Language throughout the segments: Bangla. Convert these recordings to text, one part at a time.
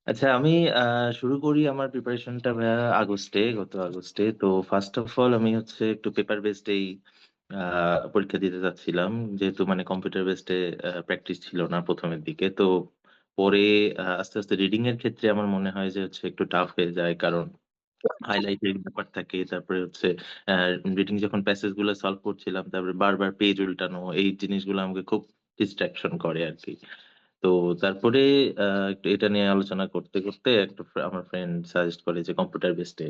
আচ্ছা, আমি শুরু করি আমার প্রিপারেশনটা ভাইয়া গত আগস্টে। তো ফার্স্ট অফ অল আমি হচ্ছে একটু পেপার বেসড এই পরীক্ষা দিতে চাচ্ছিলাম। যেহেতু মানে কম্পিউটার বেসড এ প্র্যাকটিস ছিল না ১ম এর দিকে। তো পরে আস্তে, আস্তে রিডিং এর ক্ষেত্রে আমার মনে হয় যে হচ্ছে একটু টাফ হয়ে যায়। কারণ হাইলাইটের ব্যাপার থাকে। তারপরে হচ্ছে অ্যা রিডিং যখন প্যাসেজ গুলো সলভ করছিলাম, তারপরে বারবার পেজ উল্টানো এই জিনিসগুলো আমাকে খুব ডিস্ট্রাকশন করে আরকি। তো তারপরে একটু এটা নিয়ে আলোচনা করতে, করতে একটা আমার ফ্রেন্ড সাজেস্ট করে যে কম্পিউটার বেসড এ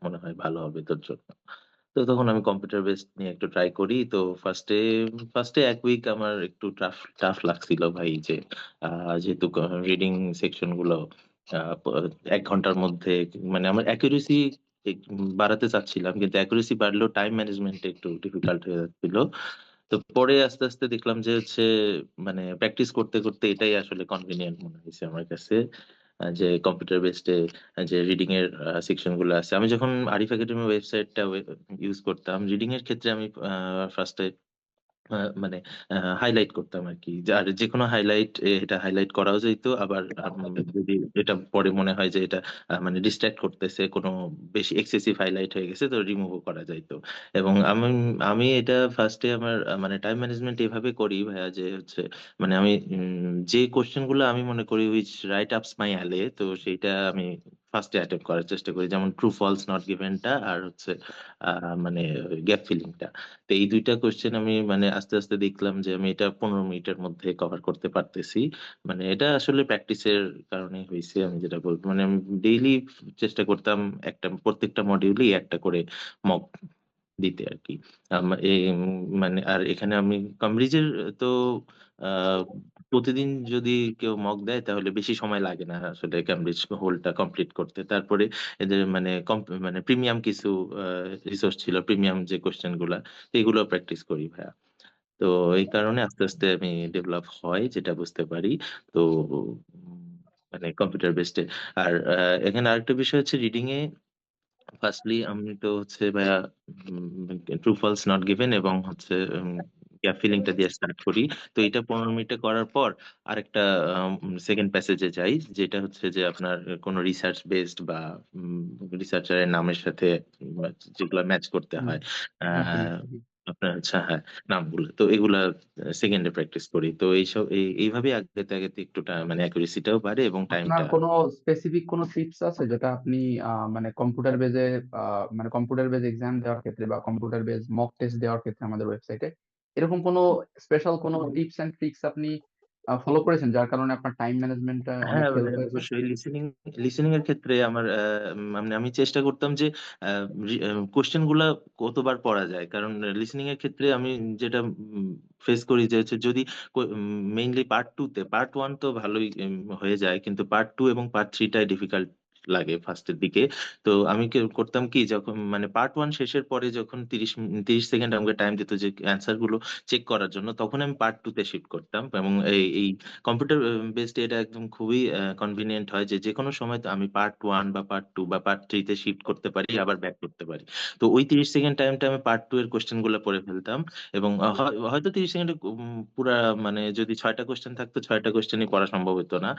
মনে হয় ভালো হবে তোর জন্য। তো তখন আমি কম্পিউটার বেসড নিয়ে একটু ট্রাই করি। তো ফার্স্ট এ ১ উইক আমার একটু টাফ টাফ লাগছিল ভাই যে আ যেহেতু রিডিং সেকশন গুলো আ প ১ ঘন্টার মধ্যে মানে আমার অ্যাকুরেসি বাড়াতে চাচ্ছিলাম। কিন্তু অ্যাকুরেসি বাড়লেও টাইম ম্যানেজমেন্ট এ একটু ডিফিকাল্ট হয়ে যাচ্ছিল। তো পরে আস্তে, আস্তে দেখলাম যে হচ্ছে মানে প্র্যাকটিস করতে, করতে এটাই আসলে কনভিনিয়েন্ট মনে হইছে আমার কাছে। যে কম্পিউটার বেসড এ যে রিডিং এর সেকশন গুলো আছে। আমি যখন আরিফ একাডেমি ওয়েবসাইটটা ইউজ করতাম, রিডিং এর ক্ষেত্রে আমি ফার্স্ট এ মানে হাইলাইট করতাম আরকি। আর যেকোনো হাইলাইট এটা হাইলাইট করাও যাইত। আবার যদি এটা পরে মনে হয় যে এটা মানে ডিস্ট্রাক্ট করতেছে, কোনো বেশি এক্সেসিভ হাইলাইট হয়ে গেছে তো রিমুভও করা যাইত। এবং আমি এটা ফার্স্ট এ আমার মানে টাইম ম্যানেজমেন্ট এভাবে করি ভাইয়া যে হচ্ছে মানে আমি যে কোয়েশ্চেন গুলো আমি মনে করি which right ups my alley তো সেইটা আমি ফার্স্ট এ অ্যাটেম্প্ট করার চেষ্টা করি। যেমন ট্রু ফলস নট গিভেন টা আর হচ্ছে আ মানে গ্যাপ ফিলিং টা। তো এই ২ টা কোয়েশ্চেন আমি মানে আস্তে, আস্তে দেখলাম যে আমি এটা ১৫ মিনিটের মধ্যে কভার করতে পারতেছি। মানে এটা আসলে প্র্যাকটিসের কারণেই হইছে আমি যেটা বলব। মানে আমি ডেইলি চেষ্টা করতাম প্রত্যেকটা মডিউলেই একটা করে মক দিতে আরকি। মানে আর এখানে আমি কামব্রিজের তো আ প্রতিদিন যদি কেউ মক দেয় তাহলে বেশি সময় লাগে না আসলে ক্যামব্রিজ হোলটা কমপ্লিট করতে। তারপরে এদের মানে মানে প্রিমিয়াম কিছু আ রিসোর্স ছিল। প্রিমিয়াম যে কোয়েশ্চেন গুলা এগুলো প্র্যাকটিস করি ভাইয়া। তো এই কারণে আস্তে, আস্তে আমি ডেভেলপ হয় যেটা বুঝতে পারি। তো মানে কম্পিউটার বেসড এ। আর এখানে আরেকটা বিষয় হচ্ছে রিডিং এ ফার্স্টলি আমি তো হচ্ছে ভাইয়া ট্রু ফলস নট গিভেন এবং হচ্ছে গ্যাপ ফিলিং টা দিয়ে স্টার্ট করি। তো এটা ১৫ মিনিটে করার পর আরেকটা সেকেন্ড প্যাসেজে যাই। যেটা হচ্ছে যে আপনার কোন রিসার্চ বেসড বা উম রিসার্চার এর নামের সাথে যেগুলা ম্যাচ করতে হুম, হয়। আ ডেফিনিটলি। আপনার হচ্ছে হ্যাঁ, নামগুলো। তো এগুলা সেকেন্ড এ প্র্যাকটিস করি। তো এইসব এইভাবেই আগাতে, আগাতে একটু মানে অ্যাকুরেসি টাও বাড়ে এবং আপনার টাইমটা কোনো স্পেসিফিক কোনো টিপস আছে যেটা আপনি মানে আ কম্পিউটার বেজ এক্সাম দেওয়ার ক্ষেত্রে বা কম্পিউটার বেজ মক টেস্ট দেওয়ার ক্ষেত্রে আমাদের ওয়েবসাইটে এরকম কোনো স্পেশাল কোনো টিপস অ্যান্ড ট্রিকস আপনি ফলো করেছেন যার কারণে আপনার টাইম ম্যানেজমেন্টটা অনেক হ্যাঁ, হেল্প হয়েছে? অবশ্যই লিসেনিং এর ক্ষেত্রে আমার মানে আমি চেষ্টা করতাম যে আ কোয়েশ্চেন গুলা কতবার পড়া যায়। কারণ লিসেনিং এর ক্ষেত্রে আমি যেটা ফেস করি যে হচ্ছে যদি মেইনলি পার্ট 2 তে পার্ট 1 তো ভালোই হয়ে যায়। কিন্তু পার্ট 2 এবং পার্ট 3 টাই ডিফিকাল্ট লাগে ফার্স্ট এর দিকে। তো আমি করতাম কি যখন মানে পার্ট 1 শেষের পরে যখন ৩০ সেকেন্ড আমাকে টাইম দিত যে অ্যান্সার গুলো চেক করার জন্য তখন আমি পার্ট 2 তে শিফট করতাম এবং এই কম্পিউটার বেসড এটা একদম খুবই কনভিনিয়েন্ট হয় যে যেকোনো সময় তো আমি পার্ট 1 বা পার্ট 2 বা পার্ট 3 তে শিফট করতে পারি, আবার ব্যাক করতে পারি। তো ওই ৩০ সেকেন্ড টাইমটা আমি পার্ট 2 এর কোয়েশ্চেন গুলা পড়ে ফেলতাম এবং হয়তো ৩০ সেকেন্ডে পুরা মানে যদি ৬ টা কোয়েশ্চেন থাকতো ৬ টা কোয়েশ্চেনই পড়া সম্ভব হতো না।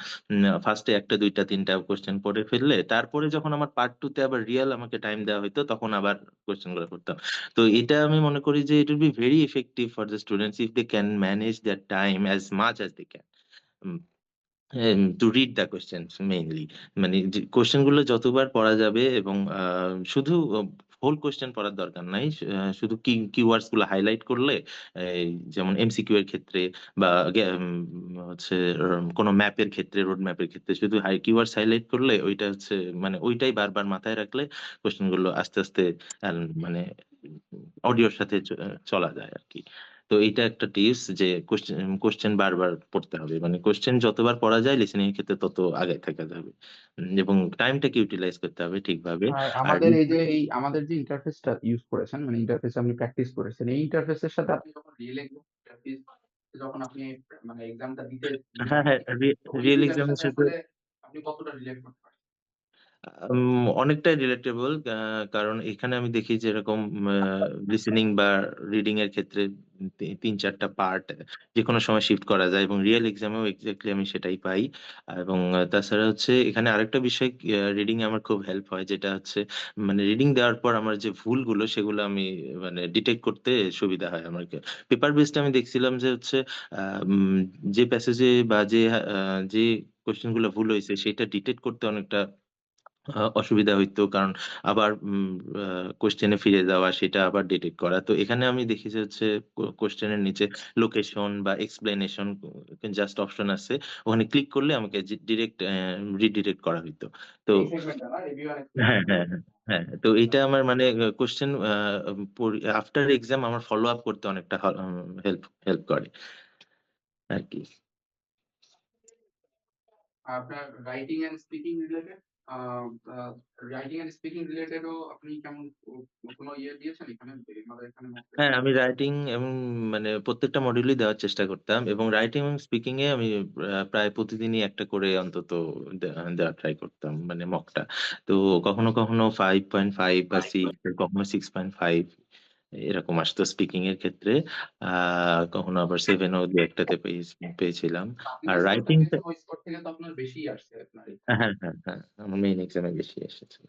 ফার্স্ট এ ১ টা ২ টা ৩ টা কোয়েশ্চেন পড়ে ফেললে তারপরে যখন আমার পার্ট 2 তে আবার রিয়াল আমাকে টাইম দেওয়া হইতো তখন আবার কোয়েশ্চেন গুলো করতাম। তো এটা আমি মনে করি যে it will be very effective for the students if they can manage their time as much as they can. Um to read the questions mainly মানে যে কোয়েশ্চেন গুলো যতবার পড়া যাবে এবং শুধু হোল কোয়েশ্চেন পড়ার দরকার নাই। শুধু কিওয়ার্ডস গুলো হাইলাইট করলে এই যেমন এমসিকিউ এর ক্ষেত্রে বা হচ্ছে কোন ম্যাপের ক্ষেত্রে রোড ম্যাপের ক্ষেত্রে শুধু কিওয়ার্ডস হাইলাইট করলে ওইটা হচ্ছে মানে ওইটাই বারবার মাথায় রাখলে কোয়েশ্চেন গুলো আস্তে, আস্তে মানে অডিওর সাথে চলা যায় আরকি। তো এইটা একটা টিপস যে কোয়েশ্চেন বারবার পড়তে হবে। মানে কোয়েশ্চেন যতবার পড়া যায় লিসেনিং এর ক্ষেত্রে তত আগায় থাকা যাবে। এবং টাইমটাকে ইউটিলাইজ করতে হবে ঠিকভাবে। আর আর আমাদের যে ইন্টারফেসটা ইউজ করেছেন, মানে ইন্টারফেস আপনি প্র্যাকটিস করেছেন। এই ইন্টারফেসের সাথে আপনি যখন রিয়েল এক্সাম প্র্যাকটিস যখন আপনি মানে এক্সামটা দিতে হ্যাঁ, দিবেন হ্যাঁ, আরকি, তো ওই রিয়েল ২ টার এক্সাম এর সাথে সাথে আসলে আপনি কতটা রিলেট করতে পারেন? অনেকটাই রিলেটেবল। কারণ এখানে আমি দেখি যে এরকম আ লিসেনিং বা রিডিং এর ক্ষেত্রে ৩-৪ টা পার্ট যেকোনো সময় শিফট করা যায় এবং রিয়াল এক্সামেও এক্সাক্টলি আমি সেটাই পাই। এবং তাছাড়া হচ্ছে এখানে আরেকটা বিষয় রিডিং এ আমার খুব হেল্প হয়, যেটা হচ্ছে মানে রিডিং দেওয়ার পর আমার যে ভুলগুলো সেগুলো আমি মানে ডিটেক্ট করতে সুবিধা হয় আমার। পেপার বেসড আমি দেখছিলাম যে হচ্ছে আ উম যে প্যাসেজে বা যে কোয়েশ্চেন গুলো ভুল হইছে সেটা ডিটেক্ট করতে অনেকটা অসুবিধা হইতো। কারণ আবার আ কোয়েশ্চেন এ ফিরে যাওয়া, সেটা আবার ডিটেক্ট করা। তো এখানে আমি দেখি যে হচ্ছে কোয়েশ্চেন এর নিচে লোকেশন বা এক্সপ্লেনেশন জাস্ট অপশন আছে। ওখানে ক্লিক করলে আমাকে ডিরেক্ট রিডিরেক্ট করা হইতো। তো এই সেগমেন্টটা না? রিভিউ অ্যান্ড হ্যাঁ, এক্সপ্লেনেশন। হ্যাঁ, হ্যাঁ, হ্যাঁ। তো এইটা আমার মানে কোয়েশ্চেন আফটার এক্সাম আমার ফলো আপ করতে অনেকটা হেল্প হেল্প করে আরকি। আপনার writing and speaking related uh uh writing and speaking রিলেটেডও আপনি কেমন কোনো ইয়ে দিয়েছেন এখানে? আমাদের এখানে মক টেস্ট হ্যাঁ, এ? আমি রাইটিং এবং মানে প্রত্যেকটা মডিউলই দেওয়ার চেষ্টা করতাম এবং রাইটিং এবং স্পিকিং এ আমি প্রায় প্রতিদিনই একটা করে অন্তত দেওয়ার ট্রাই করতাম মানে মকটা। তো কখনো, কখনো 5.5 বা 6, কখনো 6.5 এরকম আসতো স্পিকিং এর ক্ষেত্রে। আ কখনো আবার 7 ও ২-১ টাতে পেয়েছিলাম। আপনি আর যে স্কোরটা রাইটিংটা পেয়েছেন ওই স্কোর থেকে তো আপনার বেশিই আসছে আপনার হ্যাঁ, এখানে। হ্যাঁ, হ্যাঁ। আমার মেইন এক্সামে বেশি এসেছে।